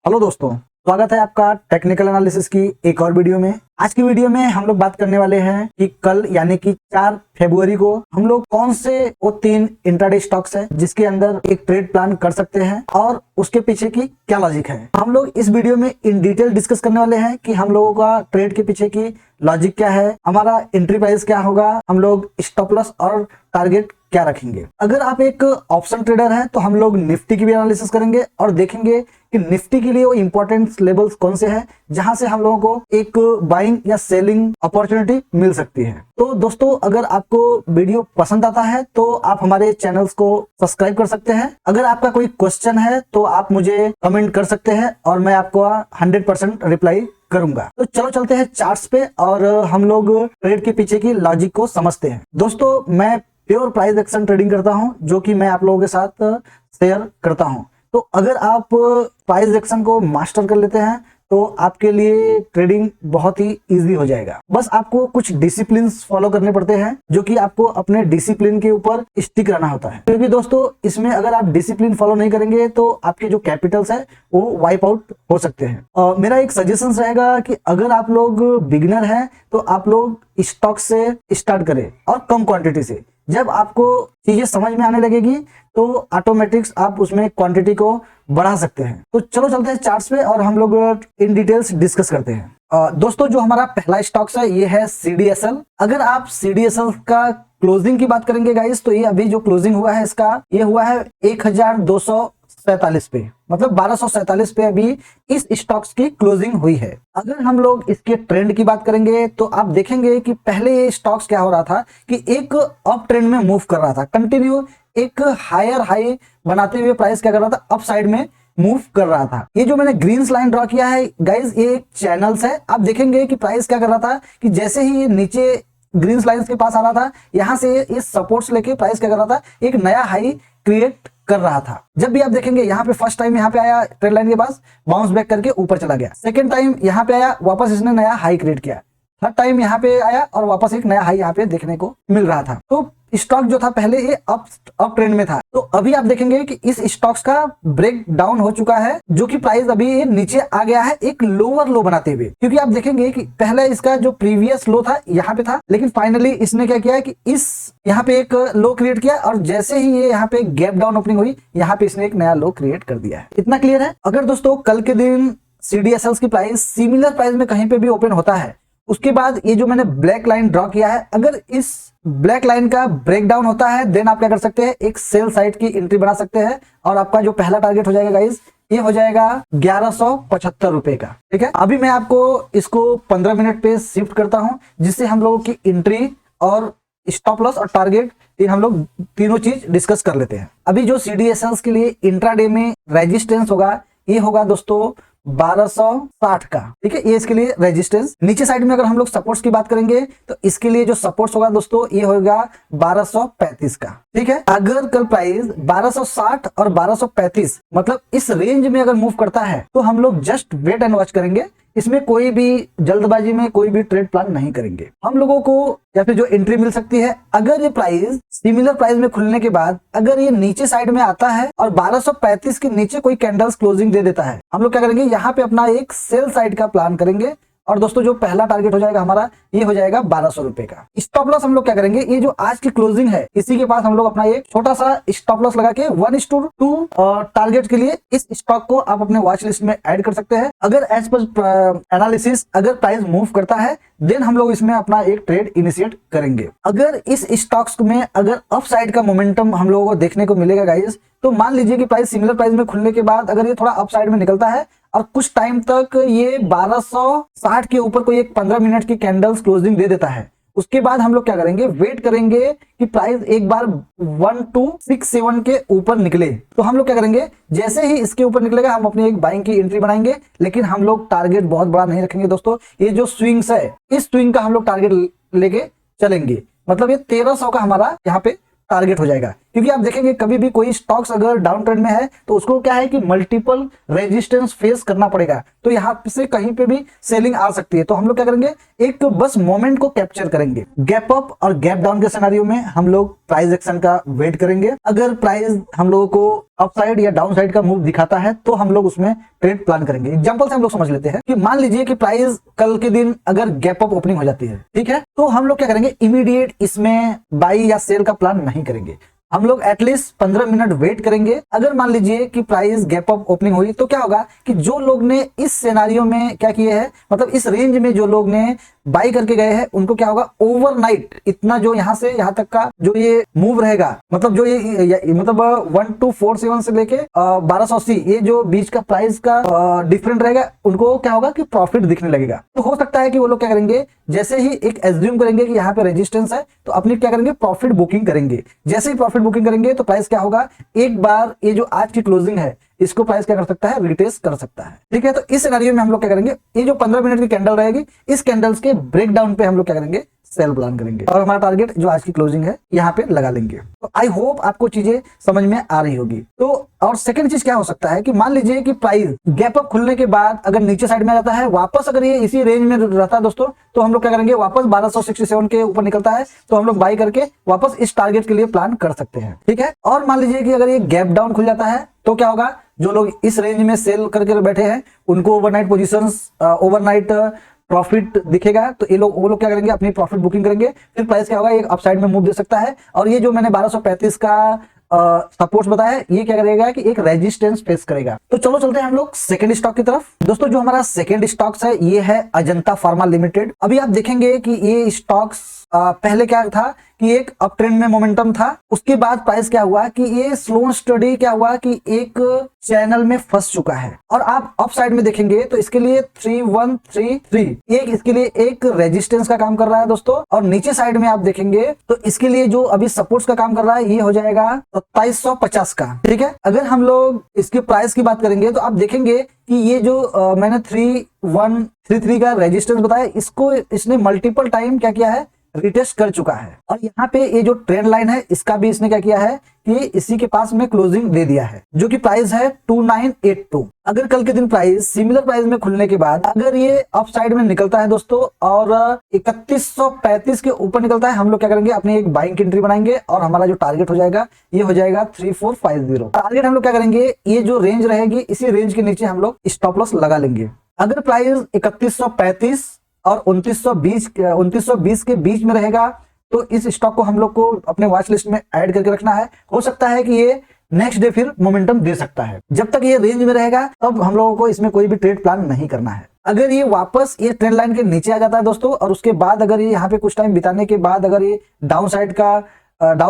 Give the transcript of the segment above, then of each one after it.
Hello दोस्तों, स्वागत है आपका टेक्निकल एनालिसिस की एक और वीडियो में। आज की वीडियो में हम लोग बात करने वाले हैं कि कल यानी कि 4 फरवरी को हम लोग कौन से वो 3 इंट्राडे स्टॉक्स है जिसके अंदर एक ट्रेड प्लान कर सकते हैं और उसके पीछे की क्या लॉजिक है। हम लोग इस वीडियो में इन डिटेल डिस्कस करने वाले हैं कि हम लोगों का ट्रेड के पीछे की लॉजिक क्या है, हमारा एंट्री प्राइस क्या होगा, हम लोग स्टॉप लॉस और टारगेट क्या रखेंगे। अगर आप एक ऑप्शन ट्रेडर हैं तो हम लोग निफ्टी की भी एनालिसिस करेंगे और देखेंगे कि निफ्टी के लिए वो इंपॉर्टेंट लेवल्स कौन से हैं जहां से हम लोगों को एक बाइंग या सेलिंग अपॉर्चुनिटी मिल सकती है। तो दोस्तों, अगर आपको वीडियो पसंद आता है तो आप हमारे चैनल्स को सब्सक्राइब कर सकते हैं। अगर आपका कोई क्वेश्चन है तो आप मुझे कमेंट कर सकते हैं और मैं आपको 100% रिप्लाई करूंगा। तो चलो चलते हैं चार्ट्स पे और हम लोग ट्रेड के पीछे की लॉजिक को समझते हैं। दोस्तों, मैं प्योर प्राइस एक्शन ट्रेडिंग करता हूं जो कि मैं आप लोगों के साथ शेयर करता हूं। तो अगर आप प्राइस एक्शन को मास्टर कर लेते हैं तो आपके लिए ट्रेडिंग बहुत ही इजी हो जाएगा। बस आपको कुछ डिसिप्लिन फॉलो करने पड़ते हैं जो कि आपको अपने डिसिप्लिन के ऊपर स्टिक रहना होता है, क्योंकि दोस्तों इसमें अगर आप डिसिप्लिन फॉलो नहीं करेंगे तो आपके जो कैपिटल्स है वो वाइप आउट हो सकते हैं। मेरा एक सजेशन रहेगा कि अगर आप लोग बिगिनर हैं तो आप लोग स्टॉक से स्टार्ट करें और कम क्वांटिटी से। जब आपको चीजें समझ में आने लगेगी तो ऑटोमेटिक्स आप उसमें क्वांटिटी को बढ़ा सकते हैं। तो चलो चलते हैं चार्ट्स पे और हम लोग इन डिटेल्स डिस्कस करते हैं। दोस्तों, जो हमारा पहला स्टॉक्स है ये है CDSL। अगर आप CDSL का क्लोजिंग की बात करेंगे गाइस, तो ये अभी जो क्लोजिंग हुआ है इसका ये हुआ है 1247 पे, मतलब 1247 पे अभी इस स्टॉक्स की क्लोजिंग हुई है। अगर हम लोग इसके ट्रेंड की बात करेंगे तो आप देखेंगे कि पहले ये स्टॉक्स क्या हो रहा था कि एक अप ट्रेंड में मूव कर रहा था, कंटिन्यू एक हायर हाई बनाते हुए प्राइस क्या कर रहा था, अप साइड में मूव कर रहा था। ये जो मैंने ग्रीन लाइन ड्रॉ किया है गाइस, ये एक चैनल्स है। आप देखेंगे कि प्राइस क्या कर रहा था कि जैसे ही ये नीचे ग्रीन लाइंस के पास आ रहा था, यहां से ये सपोर्ट्स लेके प्राइस क्या कर रहा था, एक नया हाई क्रिएट कर रहा था। जब भी आप देखेंगे यहाँ पे फर्स्ट टाइम यहाँ पे आया ट्रेंड लाइन के पास, बाउंस बैक करके ऊपर चला गया। सेकंड टाइम यहाँ पे आया, वापस इसने नया हाई क्रिएट किया। थर्ड टाइम यहाँ पे आया और वापस एक नया हाई यहाँ पे देखने को मिल रहा था। तो स्टॉक जो था पहले ये अप ट्रेंड में था। तो अभी आप देखेंगे कि इस स्टॉक्स का ब्रेक डाउन हो चुका है, जो कि प्राइस अभी ये नीचे आ गया है एक लोअर लो बनाते हुए। क्योंकि आप देखेंगे कि पहले इसका जो प्रीवियस लो था यहाँ पे था, लेकिन फाइनली इसने क्या किया है कि इस यहाँ पे एक लो क्रिएट किया और जैसे ही ये यहाँ पे गैप डाउन ओपनिंग हुई, यहाँ पे इसने एक नया लो क्रिएट कर दिया है। इतना क्लियर है। अगर दोस्तों कल के दिन CDSL की प्राइस सिमिलर प्राइस में कहीं पे भी ओपन होता है, उसके बाद ये जो मैंने ब्लैक लाइन ड्रॉ किया है, अगर इस ब्लैक लाइन का ब्रेक डाउन होता है देन आप क्या कर सकते हैं, एक सेल साइड की एंट्री बना सकते हैं और आपका जो पहला टारगेट हो जाएगा गाइस, ये हो जाएगा 1175 रुपए का। ठीक है, अभी मैं आपको इसको 15 मिनट पे शिफ्ट करता हूं जिससे हम लोगों की एंट्री और स्टॉप लॉस और टारगेट ये हम लोग तीनों चीज डिस्कस कर लेते हैं। अभी जो CDSL के लिए इंट्राडे में रेजिस्टेंस होगा, ये होगा दोस्तों 1260 का। ठीक है, ये इसके लिए रेजिस्टेंस। नीचे साइड में अगर हम लोग सपोर्ट्स की बात करेंगे तो इसके लिए जो सपोर्ट्स होगा दोस्तों ये होगा 1235 का। ठीक है, अगर कल प्राइस 1260 और 1235 मतलब इस रेंज में अगर मूव करता है तो हम लोग जस्ट वेट एंड वॉच करेंगे। इसमें कोई भी जल्दबाजी में कोई भी ट्रेड प्लान नहीं करेंगे। हम लोगों को या फिर जो एंट्री मिल सकती है, अगर ये प्राइस सिमिलर प्राइस में खुलने के बाद अगर ये नीचे साइड में आता है और 1235 के नीचे कोई कैंडल्स क्लोजिंग दे देता है, हम लोग क्या करेंगे, यहाँ पे अपना एक सेल साइड का प्लान करेंगे। और दोस्तों जो पहला टारगेट हो जाएगा हमारा, ये हो जाएगा 1200 रुपए का। स्टॉप लॉस हम लोग क्या करेंगे, ये जो आज की क्लोजिंग है इसी के पास हम लोग अपना एक छोटा सा स्टॉप लॉस लगा के 1:2 टारगेट के लिए इस स्टॉक को आप अपने वॉच लिस्ट में ऐड कर सकते हैं। अगर एज पर एनालिसिस अगर प्राइस मूव करता है देन हम लोग इसमें अपना एक ट्रेड इनिशिएट करेंगे। अगर इस स्टॉक्स में अगर अप साइड का मोमेंटम हम लोगों को देखने को मिलेगा गाइस, तो मान लीजिए कि प्राइस सिमिलर प्राइस में खुलने के बाद अगर ये थोड़ा अप साइड में निकलता है और कुछ टाइम तक ये 1260 के ऊपर कोई एक 15 मिनट की कैंडल्स क्लोजिंग दे देता है, उसके बाद हम लोग क्या करेंगे, वेट करेंगे कि प्राइस एक बार 1267 के ऊपर निकले। तो हम लोग क्या करेंगे, जैसे ही इसके ऊपर निकलेगा हम अपनी एक बाइंग की एंट्री बनाएंगे। लेकिन हम लोग टारगेट बहुत बड़ा नहीं रखेंगे दोस्तों। ये जो स्विंग्स है इस स्विंग का हम लोग टारगेट लेके चलेंगे, मतलब ये 1300 का हमारा यहाँ पे टारगेट हो जाएगा। क्योंकि आप देखेंगे कभी भी कोई स्टॉक्स अगर डाउन ट्रेंड में है तो उसको क्या है कि मल्टीपल रेजिस्टेंस फेस करना पड़ेगा, तो यहाँ से कहीं पे भी सेलिंग आ सकती है। तो हम लोग क्या करेंगे, एक बस मोमेंट को कैप्चर करेंगे। गैप अप और गैप डाउन के सिनेरियो में हम लोग प्राइस एक्शन का वेट करेंगे। अगर प्राइस हम लोगों को अपसाइड या डाउन साइड का मूव दिखाता है तो हम लोग उसमें ट्रेड प्लान करेंगे। एग्जांपल से हम लोग समझ लेते हैं कि मान लीजिए कि प्राइस कल के दिन अगर गैप अप ओपनिंग हो जाती है, ठीक है, तो हम लोग क्या करेंगे, इमीडिएट इसमें बाई या सेल का प्लान नहीं करेंगे। हम लोग एटलीस्ट 15 मिनट वेट करेंगे। अगर मान लीजिए कि प्राइस गैप अप ओपनिंग हुई तो क्या होगा कि जो लोग ने इस सिनेरियो में क्या किए हैं, मतलब इस रेंज में जो लोग ने बाई करके गए हैं, उनको क्या होगा, ओवरनाइट इतना जो यहां से यहां तक का जो ये मूव रहेगा, मतलब जो ये मतलब 1247 से लेके 1280 ये जो बीच का प्राइस का डिफरेंट रहेगा, उनको क्या होगा कि प्रॉफिट दिखने लगेगा। तो हो सकता है कि वो लोग क्या करेंगे, जैसे ही एक एज्यूम करेंगे कि यहाँ पे रेजिस्टेंस है तो अपनी क्या करेंगे, प्रॉफिट बुकिंग करेंगे। जैसे ही प्रॉफिट बुकिंग करेंगे तो प्राइस क्या होगा, एक बार ये जो आज की क्लोजिंग है इसको प्राइस क्या कर सकता है, रिटेस्ट कर सकता है। ठीक है, तो इस सिनेरियो में हम लोग क्या करेंगे, ये जो 15 मिनट की कैंडल रहेगी, इस कैंडल्स के ब्रेकडाउन पे हम लोग क्या करेंगे, सेल प्लान करेंगे और हमारा टारगेट जो आज की क्लोजिंग है यहाँ पे लगा लेंगे। तो आई होप आपको चीजें समझ में आ रही होगी। तो और सेकंड चीज क्या हो सकता है कि मान लीजिए कि प्राइस गैप अप खुलने के बाद अगर नीचे साइड में रहता है, वापस अगर ये इसी रेंज में रहता है दोस्तों, तो हम लोग क्या करेंगे, वापस 1267 के ऊपर निकलता है तो हम लोग बाई करके वापस इस टारगेट के लिए प्लान कर सकते हैं। ठीक है, और मान लीजिए कि अगर ये गैप डाउन खुल जाता है तो क्या होगा, जो लोग इस रेंज में सेल करके बैठे हैं उनको ओवरनाइट पोजीशंस, ओवरनाइट प्रॉफिट दिखेगा, तो ये लोग वो लोग क्या करेंगे, अपनी प्रॉफिट बुकिंग करेंगे। फिर प्राइस क्या होगा, एक अपसाइड में मूव दे सकता है। और ये जो मैंने 1235 का सपोर्ट बताया, ये क्या करेगा कि एक रेजिस्टेंस फेस करेगा। तो चलो चलते हैं हम लोग सेकंड स्टॉक की तरफ। दोस्तों जो हमारा सेकंड स्टॉक्स है ये है अजंता फार्मा लिमिटेड। अभी आप देखेंगे कि ये स्टॉक्स पहले क्या था कि एक अप ट्रेंड में मोमेंटम था, उसके बाद प्राइस क्या हुआ कि ये स्लो स्टडी क्या हुआ कि एक चैनल में फंस चुका है। और आप अप साइड में देखेंगे तो इसके लिए 3133 एक इसके लिए एक रेजिस्टेंस का काम कर रहा है दोस्तों। और नीचे साइड में आप देखेंगे तो इसके लिए जो अभी सपोर्ट्स का काम कर रहा है ये हो जाएगा 2750 का। ठीक है, अगर हम लोग इसके प्राइस की बात करेंगे तो आप देखेंगे कि ये जो मैंने 3133 का रेजिस्टेंस बताया, इसको इसने मल्टीपल टाइम क्या किया है, रिटेस्ट कर चुका है। और यहाँ पे ये जो ट्रेंड लाइन है इसका भी इसने क्या किया है कि इसी के पास में क्लोजिंग दे दिया है, जो कि प्राइस है 2982। अगर कल के दिन प्राइस सिमिलर प्राइस में खुलने के बाद अगर ये अप साइड में निकलता है दोस्तों और 3135 के ऊपर निकलता है, हम लोग क्या करेंगे, अपनी एक बाइंग एंट्री बनाएंगे और हमारा जो टारगेट हो जाएगा ये हो जाएगा 3450। टारगेट हम लोग क्या करेंगे, ये जो रेंज रहेगी इसी रेंज के नीचे हम लोग स्टॉप लॉस लगा लेंगे। अगर प्राइस 3135 और 2920 के बीच में रहेगा तो इस स्टॉक को हम लोग को अपने वॉच लिस्ट में ऐड करके रखना है। हो सकता है कि ये नेक्स्ट डे फिर मोमेंटम दे सकता है। जब तक ये रेंज में रहेगा तब हम लोगों को इसमें कोई भी ट्रेड प्लान नहीं करना है। अगर ये वापस ये ट्रेंड लाइन के नीचे आ जाता है दोस्तों और उसके बाद अगर ये यहाँ पे कुछ टाइम बिताने के बाद अगर ये डाउन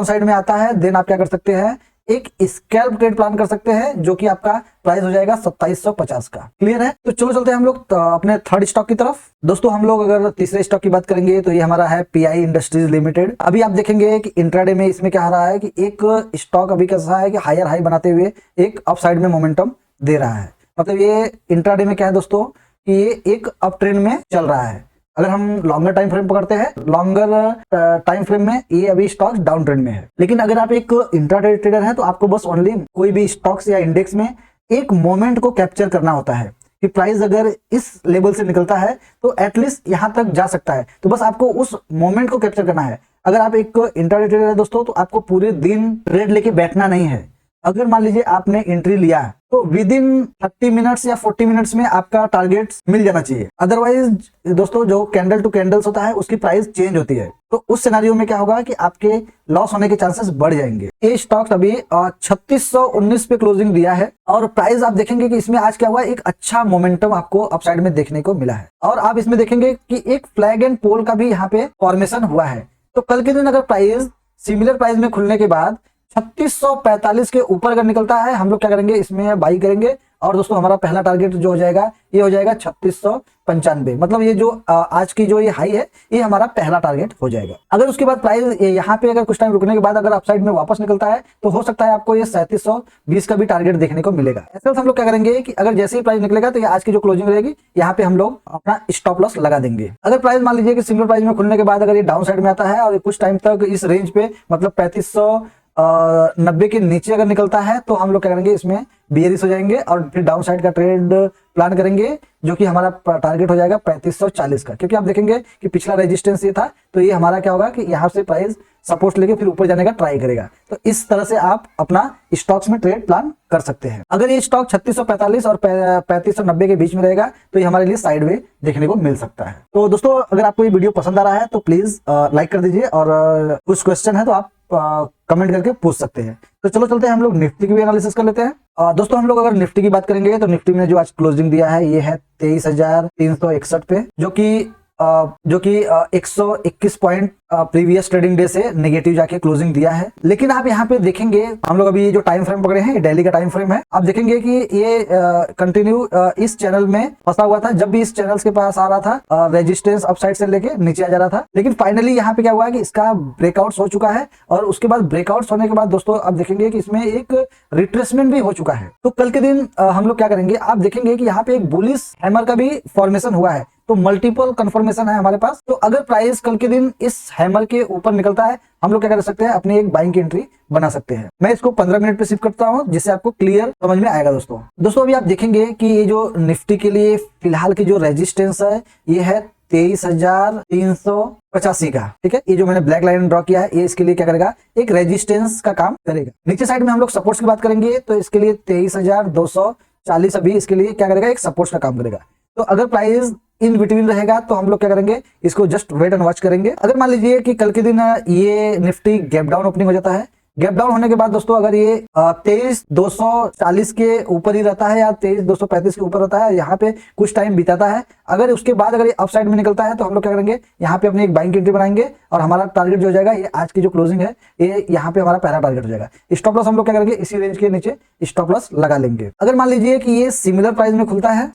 साइड में आता है, देन आप क्या कर सकते हैं, एक स्कैल्प ट्रेड प्लान कर सकते हैं, जो कि आपका प्राइस हो जाएगा 2750 का। क्लियर है? तो चलो चलते हैं हम लोग अपने थर्ड स्टॉक की तरफ। दोस्तों हम लोग अगर तीसरे स्टॉक की बात करेंगे तो ये हमारा है पीआई इंडस्ट्रीज लिमिटेड। अभी आप देखेंगे कि इंट्राडे में इसमें क्या हो रहा है कि एक स्टॉक अभी कैसा है कि हायर हाई बनाते हुए एक अप साइड में मोमेंटम दे रहा है। मतलब ये इंट्राडे में क्या है दोस्तों कि ये एक अप ट्रेंड में चल रहा है। अगर हम लॉन्गर टाइम फ्रेम पकड़ते हैं, लॉन्गर टाइम फ्रेम में ये अभी स्टॉक्स डाउन ट्रेंड में है। लेकिन अगर आप एक इंट्राडे ट्रेडर हैं तो आपको बस ओनली कोई भी स्टॉक्स या इंडेक्स में एक मोमेंट को कैप्चर करना होता है कि प्राइस अगर इस लेवल से निकलता है तो एटलीस्ट यहां तक जा सकता है। तो बस आपको उस मोमेंट को कैप्चर करना है। अगर आप एक इंट्राडे ट्रेडर है दोस्तों तो आपको पूरे दिन ट्रेड लेके बैठना नहीं है। अगर मान लीजिए आपने एंट्री लिया तो विद इन 30 मिनट्स या 40 मिनट्स में आपका टारगेट मिल जाना चाहिए। अदरवाइज दोस्तों जो कैंडल टू कैंडल्स होता है उसकी प्राइस चेंज होती है, तो उस सिनेरियो में क्या होगा कि आपके लॉस होने के चांसेस बढ़ जाएंगे। ये स्टॉक अभी 3619 पे क्लोजिंग दिया है और प्राइस आप देखेंगे कि इसमें आज क्या हुआ, एक अच्छा मोमेंटम आपको अपसाइड में देखने को मिला है। और आप इसमें देखेंगे कि एक फ्लैग एंड पोल का भी यहाँ पे फॉर्मेशन हुआ है। तो कल के दिन अगर प्राइस सिमिलर प्राइस में खुलने के बाद 3645 के ऊपर अगर निकलता है, हम लोग क्या करेंगे, इसमें बाई करेंगे। और दोस्तों हमारा पहला टारगेट जो हो जाएगा ये हो जाएगा 3695। मतलब ये जो आज की जो ये हाई है ये हमारा पहला टारगेट हो जाएगा। अगर उसके बाद प्राइस यहाँ पे अगर कुछ टाइम रुकने के बाद अगर अपसाइड में वापस निकलता है तो हो सकता है आपको ये 3720 का भी टारगेट देखने को मिलेगा। ऐसे हम लोग क्या करेंगे कि अगर जैसे ही प्राइस निकलेगा तो ये आज की जो क्लोजिंग रहेगी यहाँ पे हम लोग अपना स्टॉप लॉस लगा देंगे। अगर प्राइस मान लीजिए कि सिंगल प्राइस में खुलने के बाद अगर ये डाउन साइड में आता है और कुछ टाइम तक इस रेंज पे मतलब 90 के नीचे अगर निकलता है तो हम लोग क्या करेंगे, इसमें बियरिश हो जाएंगे और फिर डाउन साइड का ट्रेड प्लान करेंगे, जो कि हमारा टारगेट हो जाएगा 3540 का। क्योंकि आप देखेंगे कि पिछला रेजिस्टेंस ये था, तो ये हमारा क्या होगा कि यहाँ से प्राइस सपोर्ट लेके फिर ऊपर जाने का ट्राई करेगा। तो इस तरह से आप अपना स्टॉक्स में ट्रेड प्लान कर सकते हैं। अगर ये स्टॉक 3645 और 3590 के बीच में रहेगा तो ये हमारे लिए साइडवे देखने को मिल सकता है। तो दोस्तों, अगर आपको ये वीडियो पसंद आ रहा है तो प्लीज लाइक कर दीजिए, और कुछ क्वेश्चन है तो आप कमेंट करके पूछ सकते हैं। तो चलो चलते हैं, हम लोग निफ्टी की भी एनालिसिस कर लेते हैं। दोस्तों, हम लोग अगर निफ्टी की बात करेंगे तो निफ्टी में जो आज क्लोजिंग दिया है ये है 23,361 पे, जो कि 121 पॉइंट प्रीवियस ट्रेडिंग डे से नेगेटिव जाके क्लोजिंग दिया है। लेकिन आप यहाँ पे देखेंगे, हम लोग अभी जो टाइम फ्रेम पकड़े हैं, डेली का टाइम फ्रेम है, आप देखेंगे कि ये कंटिन्यू इस चैनल में फंसा हुआ था। जब भी इस चैनल के पास आ रहा था, रेजिस्टेंस अपसाइड से लेके नीचे आ जा रहा था, लेकिन फाइनली यहाँ पे क्या हुआ है कि इसका ब्रेकआउट हो चुका है, और उसके बाद ब्रेकआउट होने के बाद दोस्तों आप देखेंगे कि इसमें एक रिट्रेसमेंट भी हो चुका है। तो कल के दिन हम लोग क्या करेंगे, आप देखेंगे कि यहाँ पे एक बुलिश हैमर का भी फॉर्मेशन हुआ है, तो मल्टीपल कंफर्मेशन है हमारे पास। तो अगर प्राइस कल के दिन इस हैमर के ऊपर निकलता है, हम लोग क्या कर सकते हैं, अपनी एक बाइंग की एंट्री बना सकते हैं। मैं इसको 15 मिनट पे शिफ्ट करता हूं, जिससे आपको क्लियर समझ में आएगा। दोस्तों अभी आप देखेंगे कि ये जो निफ्टी के लिए फिलहाल की जो रेजिस्टेंस है ये है 23,385 का। ठीक है, ये जो मैंने ब्लैक लाइन ड्रॉ किया है ये इसके लिए क्या करेगा, एक रेजिस्टेंस का काम करेगा। नीचे साइड में हम लोग सपोर्ट्स की बात करेंगे तो इसके लिए 23,240 अभी इसके लिए क्या करेगा, एक सपोर्ट्स का काम करेगा। तो अगर प्राइस इन बिटवीन रहेगा तो हम लोग क्या करेंगे, इसको जस्ट वेट एंड वॉच करेंगे। अगर मान लीजिए कि कल के दिन ये निफ्टी गैप डाउन ओपनिंग हो जाता है, गैप डाउन होने के बाद दोस्तों अगर ये 23,240 के ऊपर ही रहता है या 23,235 के ऊपर रहता है, यहाँ पे कुछ टाइम बिताता है, अगर उसके बाद अगर ये अपसाइड में निकलता है तो हम लोग क्या करेंगे, यहाँ पे अपनी एक बाइंग एंट्री बनाएंगे, और हमारा टारगेट जो हो जाएगा, ये आज की जो क्लोजिंग है ये यहाँ पे हमारा पहला टारगेट हो जाएगा। स्टॉप लॉस हम लोग क्या करेंगे, इसी रेंज के नीचे स्टॉप लॉस लगा लेंगे। अगर मान लीजिए कि ये सिमिलर प्राइस में खुलता है,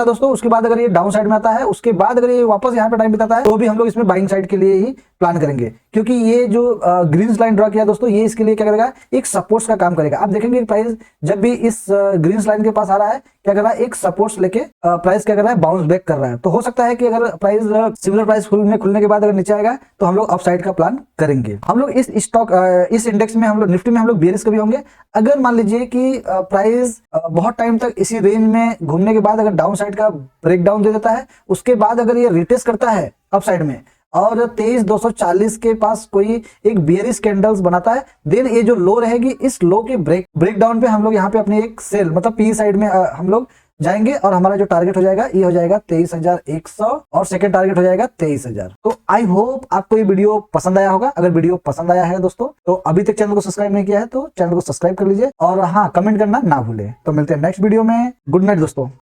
दोस्तों, उसके बाद अगर ये डाउन साइड में आता है, उसके बाद अगर ये वापस यहाँ पे टाइम बिताता है, तो भी हम लोग इसमें बाइंग साइड के लिए ही प्लान करेंगे। क्योंकि ये जो ग्रीन लाइन ड्रॉ किया दोस्तों, ये इसके लिए क्या करेगा, एक सपोर्ट्स का काम करेगा। आप देखेंगे प्राइस जब भी इस ग्रीन लाइन के पास आ रहा है, क्या कर रहा है, एक सपोर्ट्स लेके प्राइस क्या कर रहा है, बाउंस बैक कर रहा है। तो हो सकता है कि अगर प्राइस सिमिलर प्राइस खुलने के बाद अगर नीचे आएगा तो हम लोग अपसाइड का प्लान करेंगे। हम लोग इस स्टॉक इस इंडेक्स में, हम लोग निफ्टी में हम लोग बेयरिश कभी होंगे। अगर मान लीजिए कि प्राइस बहुत टाइम तक इसी रेंज में घूमने के बाद अगर डाउन साइड का ब्रेक डाउन दे देता है, उसके बाद अगर ये रिटेस्ट करता है अपसाइड में और 23,240 के पास कोई एक बियरिश कैंडल्स बनाता है, देन ये जो लो रहेगी, इस लो के ब्रेक डाउन पे हम लोग यहाँ पे अपनी एक सेल मतलब पी साइड में हम लोग जाएंगे, और हमारा जो टारगेट हो जाएगा ये हो जाएगा 23,100 और सेकंड टारगेट हो जाएगा 23,000। तो आई होप आपको ये वीडियो पसंद आया होगा। अगर वीडियो पसंद आया है दोस्तों, तो अभी तक चैनल को सब्सक्राइब नहीं किया है तो चैनल को सब्सक्राइब कर लीजिए, और हाँ, कमेंट करना ना भूले। तो मिलते हैं नेक्स्ट वीडियो में। गुड नाइट दोस्तों।